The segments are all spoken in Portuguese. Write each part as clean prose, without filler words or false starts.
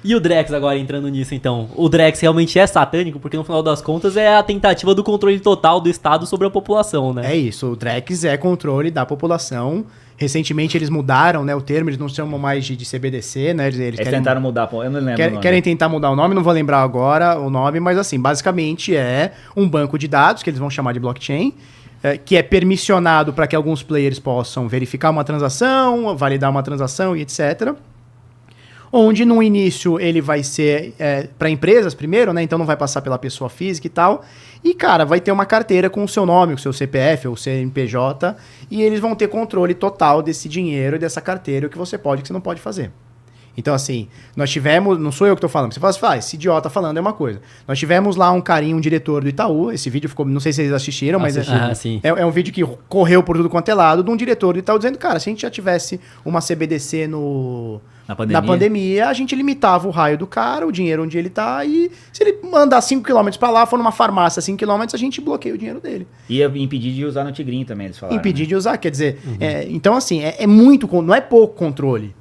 E o Drex agora entrando nisso, então? O Drex realmente é satânico? Porque no final das contas é a tentativa do controle total do Estado sobre a população, né? É isso, o Drex é controle da população. Recentemente eles mudaram, né, o termo, eles não chamam mais de CBDC, né? Eles tentaram mudar, eu não lembro o nome. Querem tentar mudar o nome, não vou lembrar agora o nome, mas assim, basicamente é um banco de dados, que eles vão chamar de blockchain, que é permissionado para que alguns players possam verificar uma transação, validar uma transação e etc., onde no início ele vai ser para empresas primeiro, né? Então não vai passar pela pessoa física e tal. E, cara, vai ter uma carteira com o seu nome, o seu CPF ou CNPJ, e eles vão ter controle total desse dinheiro e dessa carteira, o que você pode e o que você não pode fazer. Então, assim, nós tivemos... Não sou eu que tô falando. Você fala assim, esse idiota falando é uma coisa. Nós tivemos lá um carinha, um diretor do Itaú. Esse vídeo ficou... Não sei se vocês assistiram, mas é um vídeo que correu por tudo quanto é lado, de um diretor do Itaú dizendo, cara, se a gente já tivesse uma CBDC na pandemia, a gente limitava o raio do cara, o dinheiro onde ele tá, e se ele mandar 5 km pra lá, for numa farmácia 5 km, a gente bloqueia o dinheiro dele. Ia impedir de usar no Tigrinho também, eles falaram. Impedir de usar, quer dizer... então, assim, é muito... Não é pouco controle.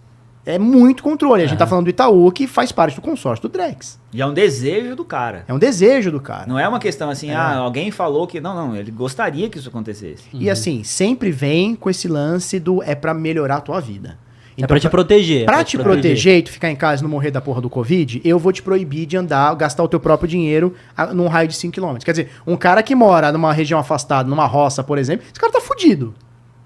É muito controle. A gente tá falando do Itaú, que faz parte do consórcio do Drex. E é um desejo do cara. É um desejo do cara. Não é uma questão assim, alguém falou que... Não, ele gostaria que isso acontecesse. E assim, sempre vem com esse lance do é pra melhorar a tua vida. Então, é pra te proteger. Pra te proteger e tu ficar em casa e não morrer da porra do Covid, eu vou te proibir de andar, gastar o teu próprio dinheiro num raio de 5 km. Quer dizer, um cara que mora numa região afastada, numa roça, por exemplo, esse cara tá fudido.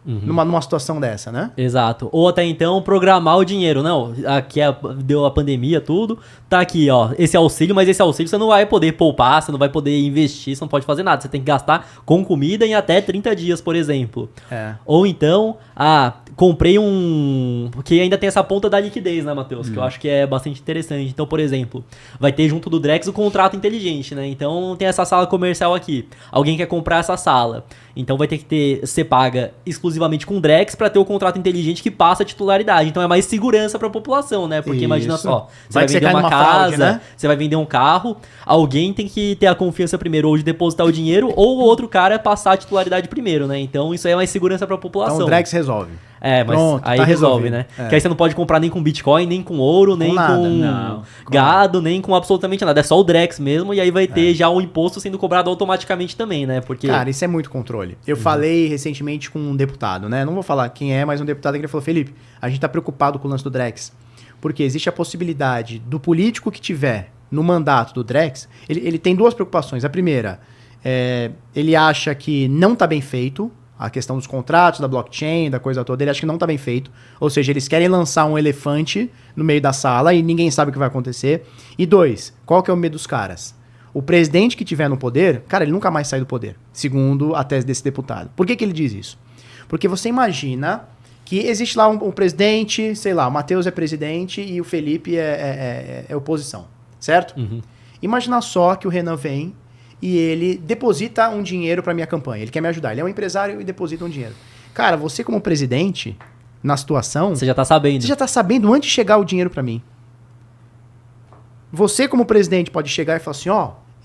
Numa situação dessa, né? Exato. Ou até então programar o dinheiro. Não, aqui deu a pandemia, tudo. Tá aqui, ó, esse auxílio, mas esse auxílio você não vai poder poupar, você não vai poder investir, você não pode fazer nada. Você tem que gastar com comida em até 30 dias, por exemplo. Ou então, comprei porque ainda tem essa ponta da liquidez, né, Matheus? Que eu acho que é bastante interessante. Então, por exemplo, vai ter junto do Drex o contrato inteligente, né? Então, tem essa sala comercial aqui. Alguém quer comprar essa sala. Então, vai ter que ser paga exclusivamente com Drex para ter o contrato inteligente que passa a titularidade. Então, é mais segurança para a população, né? Porque imagina só, você vai vender uma casa, fraude, né? Você vai vender um carro, alguém tem que ter a confiança primeiro ou de depositar o dinheiro ou o outro cara passar a titularidade primeiro, né? Então, isso aí é mais segurança para a população. Então, o Drex resolve. Mas pronto, aí resolve, né? Que aí você não pode comprar nem com Bitcoin, nem com ouro, nem com gado, nem com absolutamente nada. É só o Drex mesmo, e aí vai ter já o imposto sendo cobrado automaticamente também, né? Porque... Cara, isso é muito controle. Eu falei recentemente com um deputado, né? Não vou falar quem é, mas um deputado que ele falou, Felipe, a gente tá preocupado com o lance do Drex, porque existe a possibilidade do político que tiver no mandato do Drex, ele tem duas preocupações. A primeira, ele acha que não tá bem feito, a questão dos contratos, da blockchain, da coisa toda, ele acha que não tá bem feito. Ou seja, eles querem lançar um elefante no meio da sala e ninguém sabe o que vai acontecer. E 2, qual que é o medo dos caras? O presidente que tiver no poder, cara, ele nunca mais sai do poder, segundo a tese desse deputado. Por que ele diz isso? Porque você imagina que existe lá um presidente, sei lá, o Matheus é presidente e o Felipe é oposição, certo? Imagina só que o Renan vem e ele deposita um dinheiro para minha campanha. Ele quer me ajudar. Ele é um empresário e deposita um dinheiro. Cara, você como presidente, na situação... Você já tá sabendo. Você já tá sabendo antes de chegar o dinheiro para mim. Você como presidente pode chegar e falar assim,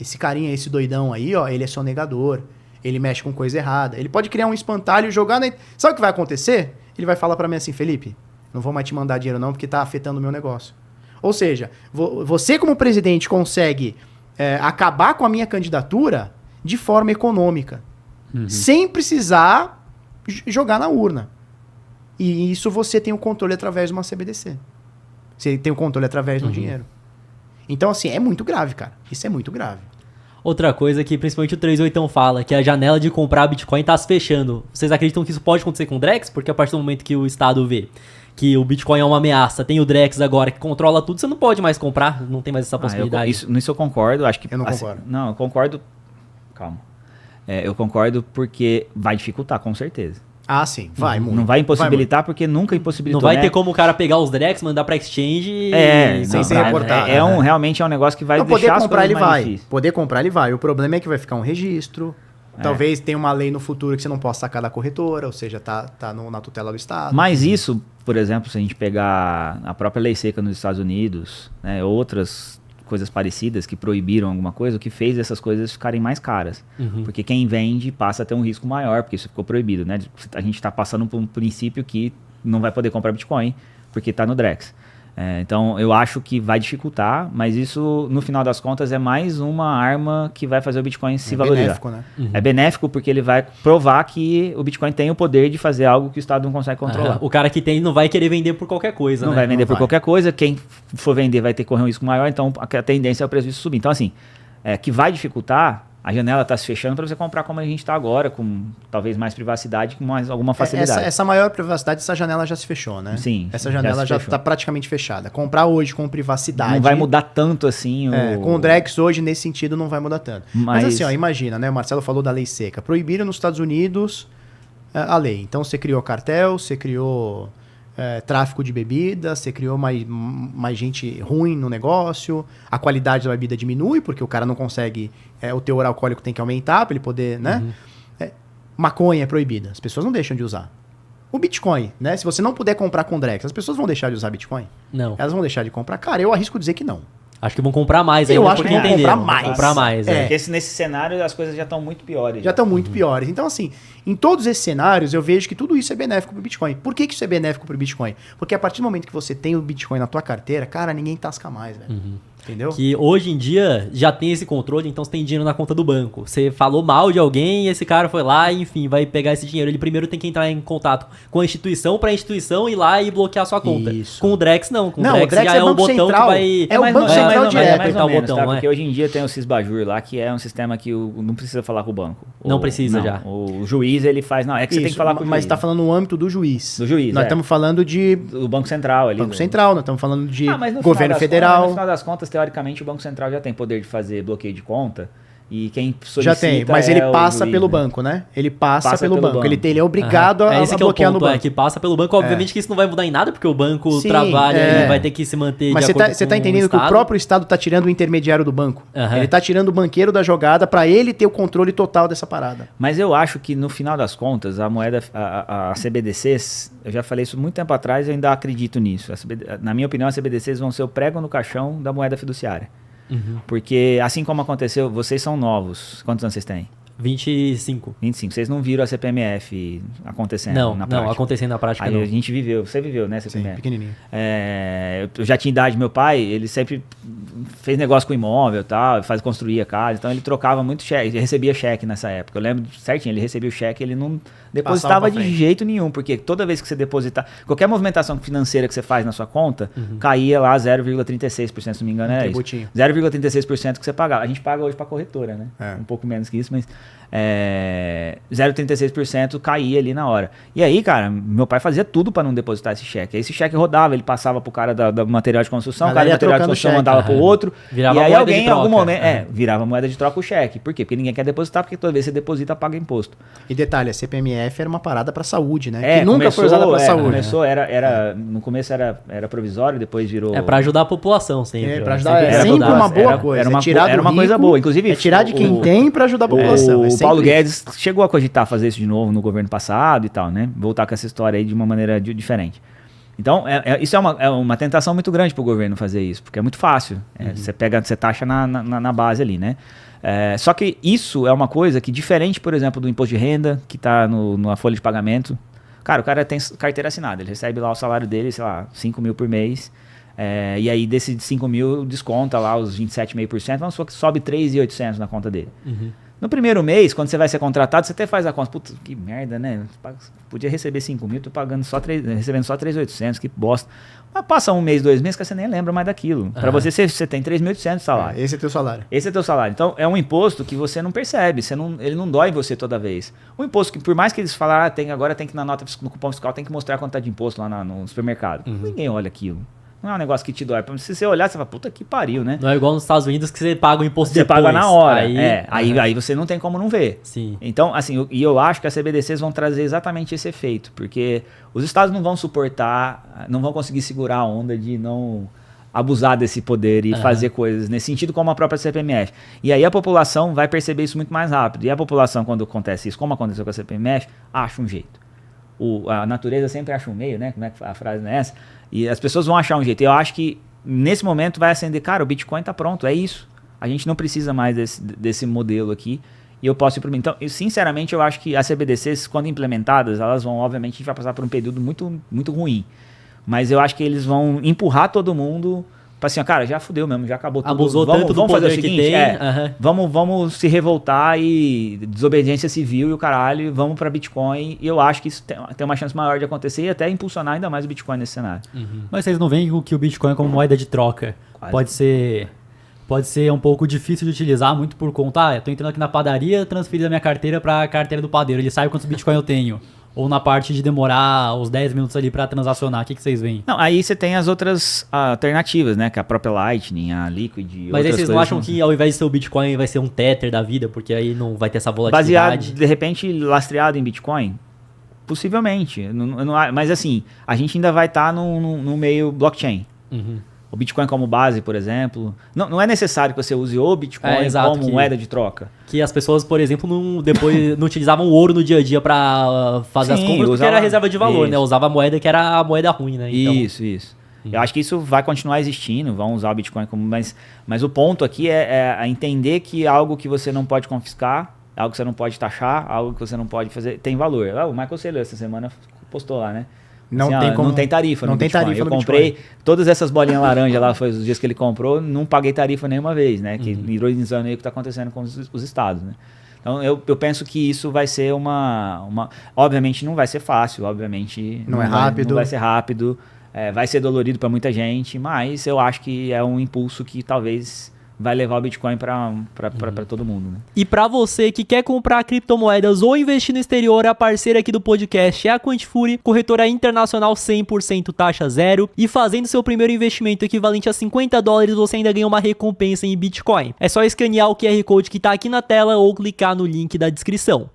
esse carinha, esse doidão aí, ele é sonegador. Ele mexe com coisa errada. Ele pode criar um espantalho e jogar na... Sabe o que vai acontecer? Ele vai falar para mim assim, Felipe, não vou mais te mandar dinheiro não, porque tá afetando o meu negócio. Ou seja, você como presidente consegue... acabar com a minha candidatura de forma econômica, sem precisar jogar na urna. E isso você tem o controle através de uma CBDC. Você tem o controle através do dinheiro. Então, assim, é muito grave, cara. Isso é muito grave. Outra coisa que principalmente o 38 fala, que a janela de comprar Bitcoin tá se fechando. Vocês acreditam que isso pode acontecer com o Drex? Porque a partir do momento que o Estado vê que o Bitcoin é uma ameaça, tem o Drex agora que controla tudo, você não pode mais comprar, não tem mais essa possibilidade. Nisso eu concordo, acho que... Eu não concordo. Não, eu concordo... Calma. Eu concordo porque vai dificultar, com certeza. Ah, sim, vai muito. Não vai impossibilitar porque nunca impossibilitou, não vai ter como o cara pegar os Drex, mandar pra exchange sem ser reportado. Realmente é um negócio que vai não, deixar as coisas mais difíceis. Poder comprar ele vai. O problema é que vai ficar um registro. Talvez tenha uma lei no futuro que você não possa sacar da corretora, ou seja, tá na tutela do Estado. Mas isso, por exemplo, se a gente pegar a própria lei seca nos Estados Unidos, né, outras coisas parecidas que proibiram alguma coisa, o que fez essas coisas ficarem mais caras. Porque quem vende passa a ter um risco maior, porque isso ficou proibido, né? A gente está passando por um princípio que não vai poder comprar Bitcoin, porque está no Drex. Então, eu acho que vai dificultar, mas isso, no final das contas, é mais uma arma que vai fazer o Bitcoin se valorizar. Benéfico, né? É benéfico porque ele vai provar que o Bitcoin tem o poder de fazer algo que o Estado não consegue controlar. O cara que tem não vai querer vender por qualquer coisa, Não né? vai vender Não por vai. qualquer coisa, quem for vender vai ter que correr um risco maior, então a tendência é o preço disso subir. Então, assim, que vai dificultar, a janela está se fechando para você comprar como a gente está agora, com talvez mais privacidade, com mais alguma facilidade. Essa maior privacidade, essa janela já se fechou, né? Sim, Essa já janela se já fechou. está praticamente fechada. Comprar hoje com privacidade... Não vai mudar tanto assim Com o Drex hoje, nesse sentido, não vai mudar tanto. Mas Mas assim, ó, imagina, né? O Marcelo falou da lei seca. Proibiram nos Estados Unidos a lei. Então você criou cartel, você criou tráfico de bebida, você criou mais gente ruim no negócio, a qualidade da bebida diminui, porque o cara não consegue... o teor alcoólico tem que aumentar para ele poder, né? Maconha é proibida. As pessoas não deixam de usar. O Bitcoin, né? Se você não puder comprar com Drex, as pessoas vão deixar de usar Bitcoin? Não. Elas vão deixar de comprar? Cara, eu arrisco dizer que não. Acho que vão comprar mais Eu ainda, acho porque que vão entenderam. comprar mais. Vão comprar mais, Porque nesse cenário as coisas já estão muito piores. Já estão muito piores. Então, assim, em todos esses cenários, eu vejo que tudo isso é benéfico para o Bitcoin. Por que isso é benéfico para o Bitcoin? Porque a partir do momento que você tem o Bitcoin na tua carteira, cara, ninguém tasca mais, velho. Entendeu? Que hoje em dia já tem esse controle, então você tem dinheiro na conta do banco. Você falou mal de alguém e esse cara foi lá e, enfim, vai pegar esse dinheiro. Ele primeiro tem que entrar em contato com a instituição pra instituição ir lá e bloquear a sua conta. Isso. Com o Drex, não. Com Não, o o Drex Drex já é é um Banco botão Central. que vai... É o Banco mais Central ou direto. menos, mais apertar ou o menos, botão, tá? né? Porque hoje em dia tem o Sysbajur lá, que é um sistema que não precisa falar com o banco. Não precisa já. O juiz, ele faz... Não, é que você tem que falar com o juiz. Mas está falando no âmbito do juiz. Do juiz, Nós estamos falando de do Banco Central ali. Banco Central, nós estamos falando de Mas no governo final das federal. Contas, no final das contas, teoricamente, o Banco Central já tem poder de fazer bloqueio de conta. E quem solicita Já tem, mas ele é o passa juiz, pelo né? banco, né? Ele passa Passa pelo pelo banco. banco. Ele é obrigado a esse que é o bloquear ponto, no banco. que passa pelo banco. Obviamente que isso não vai mudar em nada, porque o banco Sim, trabalha e vai ter que se manter Mas de acordo você tá com entendendo que o Estado. próprio Estado tá tirando o intermediário do banco. Aham. Ele tá tirando o banqueiro da jogada para ele ter o controle total dessa parada. Mas eu acho que no final das contas, a moeda, a CBDCs, eu já falei isso muito tempo atrás e eu ainda acredito nisso. Na minha opinião, as CBDCs vão ser o prego no caixão da moeda fiduciária. Porque assim como aconteceu, vocês são novos. Quantos anos vocês têm? 25. 25. Vocês não viram a CPMF acontecendo Não, na prática? não, acontecendo na prática Aí não. a gente viveu, você viveu, né, CPMF? pequenininho. Eu já tinha idade, meu pai, ele sempre fez negócio com imóvel e tal, construía casa, então ele trocava muito cheque, ele recebia cheque nessa época. Eu lembro certinho, ele recebia o cheque, ele não depositava Passava de pra frente. jeito nenhum, porque toda vez que você depositar, qualquer movimentação financeira que você faz na sua conta, caía lá 0,36%, se não me engano, era isso. Tributinho. 0,36% que você pagava. A gente paga hoje para corretora, né? É. Um pouco menos que isso, mas 0,36% caía ali na hora. E aí, cara, meu pai fazia tudo para não depositar esse cheque. Aí esse cheque rodava, ele passava pro cara do material de construção, o cara do ia material de trocando construção cheque. mandava pro outro. Virava e aí moeda alguém de em algum troca. momento, virava moeda de troca o cheque. Por quê? Porque ninguém quer depositar, porque toda vez que você deposita, paga imposto. E detalhe, a CPMF era uma parada pra saúde, né? Que nunca foi usada pra saúde. Começou, no começo era provisório, depois virou... É pra ajudar a população sempre. Pra né? ajudar, Sempre é pra sempre ajudar. uma boa Era- coisa. era uma é tirar co- era do uma coisa rico, boa. Inclusive, é tirar de quem tem pra ajudar a população. O É sempre Paulo isso. Guedes chegou a cogitar fazer isso de novo no governo passado e tal, né? Voltar com essa história aí de uma maneira diferente. Então, isso é uma tentação muito grande pro governo fazer isso, porque é muito fácil. Você taxa na base ali, né? Só que isso é uma coisa que, diferente, por exemplo, do imposto de renda, que tá na folha de pagamento. Cara, o cara tem carteira assinada, ele recebe lá o salário dele, sei lá, 5 mil por mês. E aí, desses 5 mil, desconta lá os 27,5%, vamos supor que sobe 3.800 na conta dele. No primeiro mês, quando você vai ser contratado, você até faz a conta. Puta, que merda, né? Podia receber 5 mil, tô pagando recebendo só 3.800, que bosta. Mas passa um mês, 2 meses, que você nem lembra mais daquilo. Pra você tem 3.800 de salário. Esse é teu salário. Esse é teu salário. Então, é um imposto que você não percebe, ele não dói em você toda vez. Um imposto que, por mais que eles falaram, agora tem que na nota, no cupom fiscal, tem que mostrar quanto tá de imposto lá no supermercado. Ninguém olha aquilo. Não é um negócio que te dói. Se você olhar, você fala, puta que pariu, né? Não é igual nos Estados Unidos que você paga o imposto Você depois. paga na hora. Aí Aí você não tem como não ver. Sim. Então, assim, eu acho que as CBDCs vão trazer exatamente esse efeito, porque os estados não vão suportar, não vão conseguir segurar a onda de não abusar desse poder e fazer coisas nesse sentido, como a própria CPMF. E aí a população vai perceber isso muito mais rápido. E a população, quando acontece isso, como aconteceu com a CPMF, acha um jeito. A natureza sempre acha um meio, né? Como é que a frase não é essa? E as pessoas vão achar um jeito. E eu acho que nesse momento vai acender, cara, o Bitcoin tá pronto, é isso. A gente não precisa mais desse modelo aqui. E eu posso implementar. Então, sinceramente, eu acho que as CBDCs, quando implementadas, elas vão, obviamente, a gente vai passar por um período muito, muito ruim. Mas eu acho que eles vão empurrar todo mundo pra assim, ó, cara, já fudeu mesmo, já acabou tudo. Abusou tanto do poder que tem. Vamos se revoltar e desobediência civil e o caralho, e vamos pra Bitcoin. E eu acho que isso tem uma chance maior de acontecer e até impulsionar ainda mais o Bitcoin nesse cenário. Mas vocês não veem que o Bitcoin como moeda de troca pode ser um pouco difícil de utilizar, muito por conta, eu tô entrando aqui na padaria, transferi da minha carteira pra carteira do padeiro, ele sabe quantos Bitcoin eu tenho. Ou na parte de demorar os 10 minutos ali pra transacionar, o que vocês veem? Não, aí você tem as outras alternativas, né? Que é a própria Lightning, a Liquid e Mas aí vocês não acham assim. que ao invés de ser o Bitcoin vai ser um Tether da vida, porque aí não vai ter essa volatilidade? Baseado, de repente, lastreado em Bitcoin? Possivelmente. Mas assim, a gente ainda vai estar no meio blockchain. O Bitcoin como base, por exemplo. Não é necessário que você use o Bitcoin como moeda de troca. Que as pessoas, por exemplo, depois não utilizavam o ouro no dia a dia para fazer as compras, porque era reserva de valor, né? Usava a moeda que era a moeda ruim, né? Então, isso. Eu acho que isso vai continuar existindo, vão usar o Bitcoin como... Mas o ponto aqui é entender que algo que você não pode confiscar, algo que você não pode taxar, algo que você não pode fazer, tem valor. O Michael Saylor essa semana postou lá, né? Não tem tarifa no Bitcoin. Eu comprei todas essas bolinhas laranja lá, foi os dias que ele comprou, não paguei tarifa nenhuma vez, né? Que ironizando aí o que está acontecendo com os estados, né? Então eu penso que isso vai ser obviamente não vai ser fácil, obviamente não é rápido. Não vai ser rápido, vai ser dolorido para muita gente, mas eu acho que é um impulso que talvez vai levar o Bitcoin para todo mundo, né? E para você que quer comprar criptomoedas ou investir no exterior, a parceira aqui do podcast é a Quantifury, corretora internacional 100% taxa zero, e fazendo seu primeiro investimento equivalente a $50, você ainda ganha uma recompensa em Bitcoin. É só escanear o QR Code que tá aqui na tela ou clicar no link da descrição.